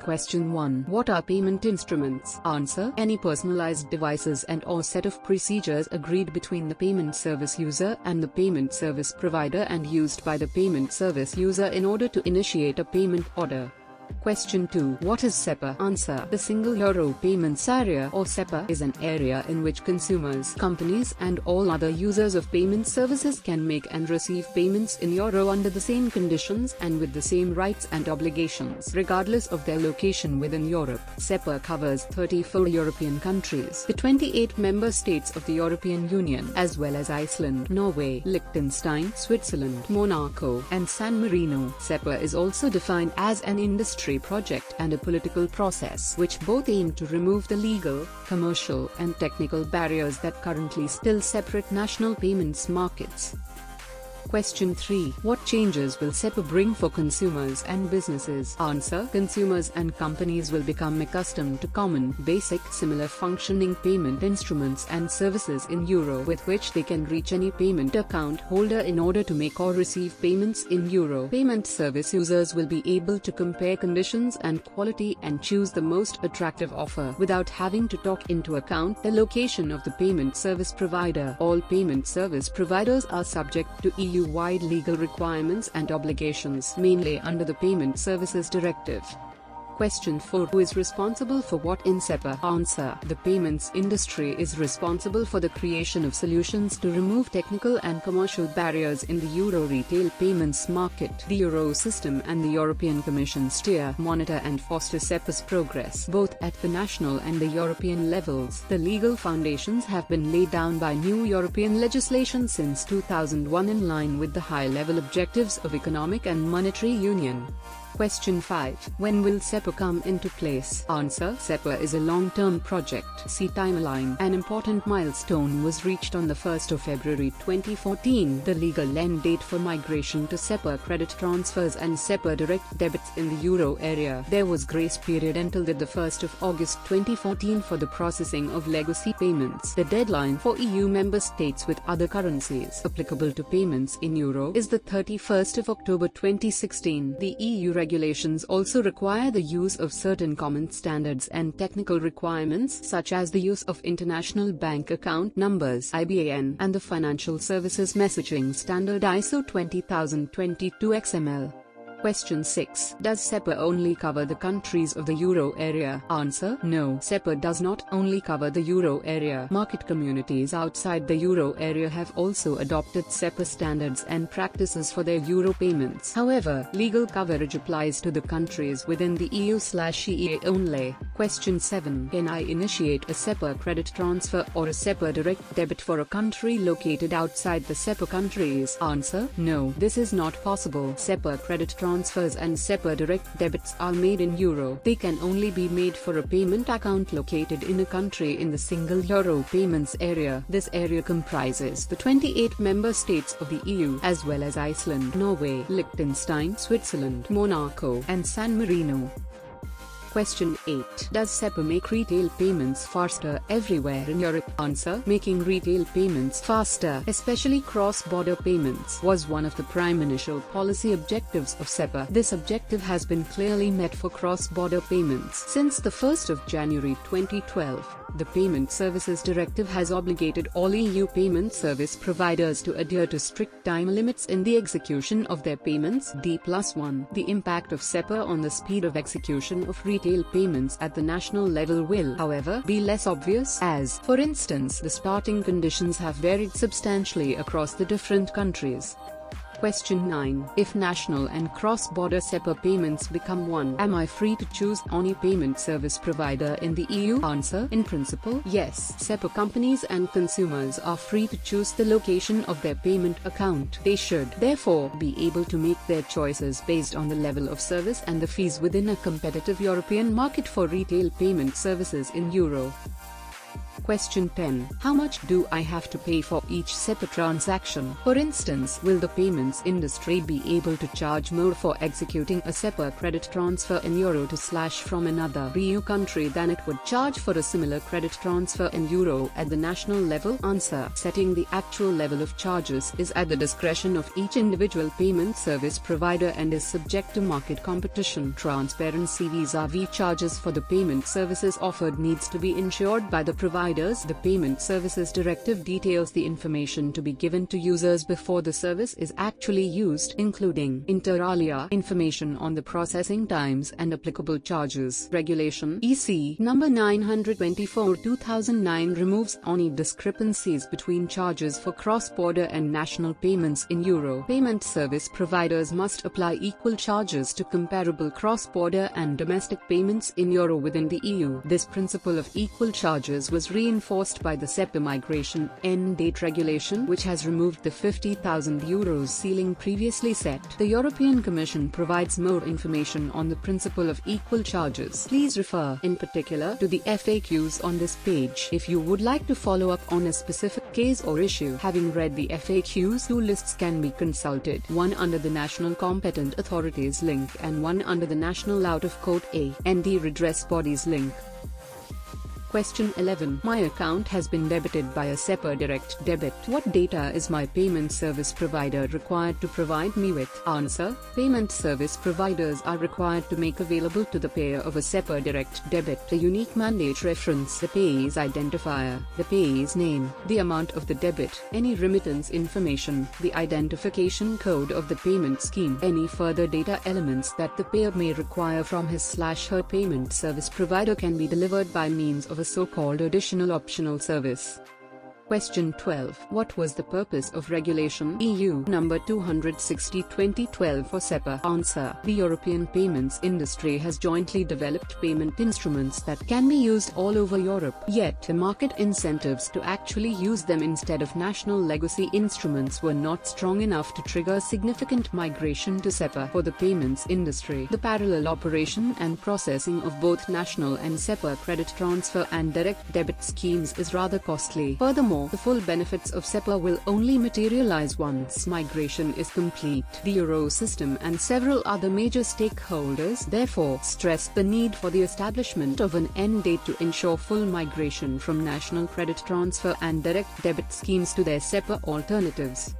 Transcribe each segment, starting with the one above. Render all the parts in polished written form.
Question 1. What are payment instruments? Answer: any personalized devices and or set of procedures agreed between the payment service user and the payment service provider and used by the payment service user in order to initiate a payment order. Question 2. What is SEPA? Answer: the Single Euro Payments Area or SEPA is an area in which consumers, companies and all other users of payment services can make and receive payments in euro under the same conditions and with the same rights and obligations regardless of their location within Europe. SEPA covers 34 European countries, the 28 member states of the European Union, as well as Iceland, Norway, Liechtenstein, Switzerland, Monaco, and San Marino. SEPA is also defined as an industry project and a political process which both aim to remove the legal, commercial and technical barriers that currently still separate national payments markets. Question 3. What changes will SEPA bring for consumers and businesses? Answer: consumers and companies will become accustomed to common, basic, similar functioning payment instruments and services in euro with which they can reach any payment account holder in order to make or receive payments in euro. Payment service users will be able to compare conditions and quality and choose the most attractive offer without having to take into account the location of the payment service provider. All payment service providers are subject to EU-wide legal requirements and obligations, mainly under the Payment Services Directive. Question 4. Who is responsible for what in SEPA? Answer: the payments industry is responsible for the creation of solutions to remove technical and commercial barriers in the euro retail payments market. The euro system and the European Commission steer, monitor and foster SEPA's progress, both at the national and the European levels. The legal foundations have been laid down by new European legislation since 2001 in line with the high-level objectives of economic and monetary union. Question 5. When will SEPA come into place? Answer: SEPA is a long-term project. See timeline. An important milestone was reached on the 1st of February 2014, the legal end date for migration to SEPA credit transfers and SEPA direct debits in the euro area. There was grace period until the 1st of August 2014 for the processing of legacy payments. The deadline for EU member states with other currencies applicable to payments in euro is the 31st of October 2016. The EU regulations also require the use of certain common standards and technical requirements such as the use of international bank account numbers (IBAN) and the Financial Services Messaging Standard ISO 20022 XML. Question 6. Does SEPA only cover the countries of the euro area? Answer: no. SEPA does not only cover the euro area. Market communities outside the euro area have also adopted SEPA standards and practices for their euro payments. However, legal coverage applies to the countries within the EU/EEA only. Question 7. Can I initiate a SEPA credit transfer or a SEPA direct debit for a country located outside the SEPA countries? Answer: no. This is not possible. SEPA credit transfers and SEPA direct debits are made in euro. They can only be made for a payment account located in a country in the Single Euro Payments Area. This area comprises the 28 member states of the EU, as well as Iceland, Norway, Liechtenstein, Switzerland, Monaco, and San Marino. Question 8. Does SEPA make retail payments faster everywhere in Europe? Answer: making retail payments faster, especially cross-border payments, was one of the prime initial policy objectives of SEPA. This objective has been clearly met for cross-border payments. Since the 1st of January 2012, the Payment Services Directive has obligated all EU payment service providers to adhere to strict time limits in the execution of their payments. D+1. The impact of SEPA on the speed of execution of retail payments at the national level will, however, be less obvious as, for instance, the starting conditions have varied substantially across the different countries. Question 9. If national and cross-border SEPA payments become one, am I free to choose any payment service provider in the EU? Answer: in principle, yes. SEPA companies and consumers are free to choose the location of their payment account. They should, therefore, be able to make their choices based on the level of service and the fees within a competitive European market for retail payment services in euro. Question 10. How much do I have to pay for each SEPA transaction? For instance, will the payments industry be able to charge more for executing a SEPA credit transfer in euro to / from another EU country than it would charge for a similar credit transfer in euro at the national level? Answer. Setting the actual level of charges is at the discretion of each individual payment service provider and is subject to market competition. Transparency vis-à-vis charges for the payment services offered needs to be ensured by the providers. The Payment Services Directive details the information to be given to users before the service is actually used, including, inter alia, information on the processing times and applicable charges. Regulation (EC) number 924/2009 removes any discrepancies between charges for cross-border and national payments in euro. Payment service providers must apply equal charges to comparable cross-border and domestic payments in euro within the EU. This principle of equal charges was reinforced by the SEPA migration end date regulation, which has removed the €50,000 ceiling previously set. The European Commission provides more information on the principle of equal charges. Please refer, in particular, to the FAQs on this page. If you would like to follow up on a specific case or issue, having read the FAQs, two lists can be consulted, one under the National Competent Authorities link and one under the National Out-of-Court A&D Redress Bodies link. Question 11. My account has been debited by a SEPA direct debit. What data is my payment service provider required to provide me with? Answer. Payment service providers are required to make available to the payer of a SEPA direct debit a unique mandate reference, the payee's identifier, the payee's name, the amount of the debit, any remittance information, the identification code of the payment scheme, any further data elements that the payer may require from his/her payment service provider can be delivered by means of a so-called additional optional service. Question 12. What was the purpose of Regulation (EU) number 260/2012 for SEPA? Answer. The European payments industry has jointly developed payment instruments that can be used all over Europe, yet the market incentives to actually use them instead of national legacy instruments were not strong enough to trigger significant migration to SEPA. For the payments industry, the parallel operation and processing of both national and SEPA credit transfer and direct debit schemes is rather costly. Furthermore, the full benefits of SEPA will only materialize once migration is complete. The Euro system and several other major stakeholders therefore stress the need for the establishment of an end date to ensure full migration from national credit transfer and direct debit schemes to their SEPA alternatives.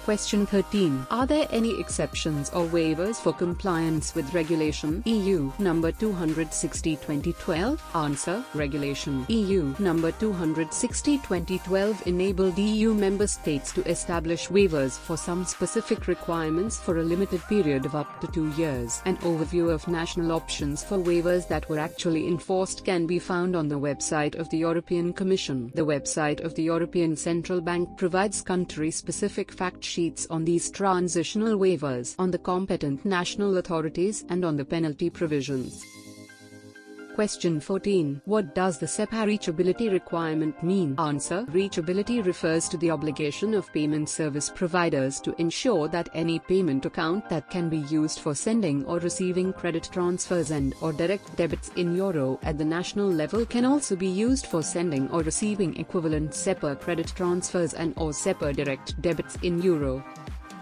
Question 13. Are there any exceptions or waivers for compliance with Regulation (EU) number 260/2012? Answer. Regulation (EU) number 260/2012 enabled EU member states to establish waivers for some specific requirements for a limited period of up to 2 years. An overview of national options for waivers that were actually enforced can be found on the website of the European Commission. The website of the European Central Bank provides country-specific fact sheets on these transitional waivers, on the competent national authorities and on the penalty provisions. Question 14. What does the SEPA reachability requirement mean? Answer. Reachability refers to the obligation of payment service providers to ensure that any payment account that can be used for sending or receiving credit transfers and/or direct debits in euro at the national level can also be used for sending or receiving equivalent SEPA credit transfers and/or SEPA direct debits in euro.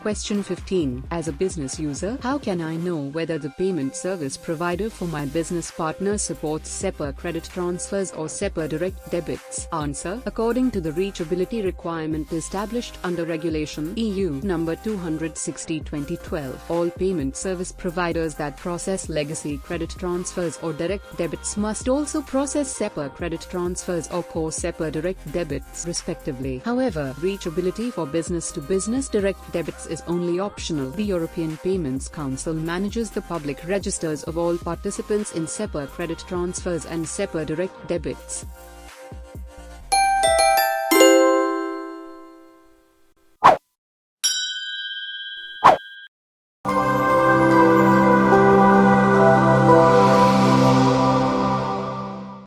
Question 15. As a business user, how can I know whether the payment service provider for my business partner supports SEPA credit transfers or SEPA direct debits? Answer. According to the reachability requirement established under Regulation (EU) number 260/2012, all payment service providers that process legacy credit transfers or direct debits must also process SEPA credit transfers or core SEPA direct debits, respectively. However, reachability for business-to-business direct debits is only optional. The European Payments Council manages the public registers of all participants in SEPA credit transfers and SEPA direct debits.